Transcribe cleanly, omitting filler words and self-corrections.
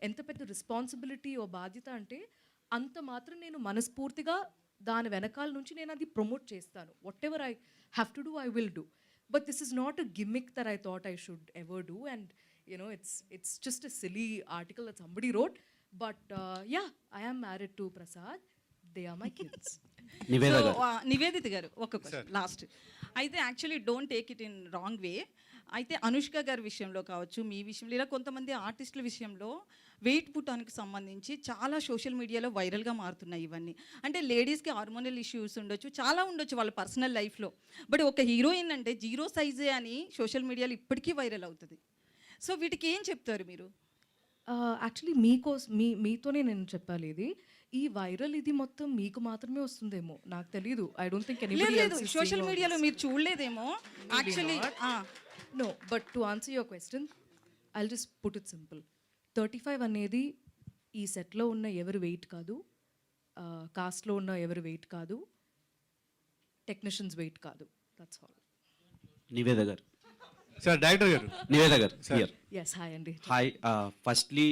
ఎంత పెద్ద రెస్పాన్సిబిలిటీ ఓ బాధ్యత అంటే అంత మాత్రం నేను మనస్ఫూర్తిగా దాని వెనకాల నుంచి నేను అది ప్రమోట్ చేస్తాను. What ever I have to do I will do. But this is not a gimmick that I thought I should ever do. And it's just a silly article that somebody wrote. But yeah, I am married to Prasad. They are my kids. Nivedita గారు ఒక question last. అయితే actually don't take it in wrong way. అయితే అనుష్క గారి విషయంలో కావచ్చు, మీ విషయంలో, ఇలా కొంతమంది ఆర్టిస్టుల విషయంలో వెయిట్ పుట్టానికి సంబంధించి చాలా సోషల్ మీడియాలో వైరల్గా మారుతున్నాయి ఇవన్నీ. అంటే లేడీస్కి హార్మోనల్ ఇష్యూస్ ఉండొచ్చు, చాలా ఉండొచ్చు వాళ్ళ పర్సనల్ లైఫ్లో. బట్ ఒక హీరోయిన్ అంటే 0 సైజే అని సోషల్ మీడియాలో ఇప్పటికీ వైరల్ అవుతుంది. సో వీటికి ఏం చెప్తారు మీరు? యాక్చువల్లీ మీతోనే నేను చెప్పాలి. ఈ వైరల్ ఇది మొత్తం మీకు మాత్రమే వస్తుందేమో, నాకు తెలియదు. ఐ డోంట్ థింక్ ఎనీబడీ లేదు సోషల్ మీడియాలో మీరు చూడలేదేమో actually. No, but to answer your question I'll just put it simple. 35 అనేది ఈ సెట్లో ఉన్న ఎవరు వెయిట్ కాదు, కాస్ట్లో ఉన్న ఎవరు వెయిట్ కాదు, టెక్నీషియన్స్ వెయిట్ కాదు. That's all. నివేద గారు సార్, డైరెక్టర్ గారు నివేద గారు ఎస్, హాయ్ అండి. హాయ్. ఫస్ట్లీ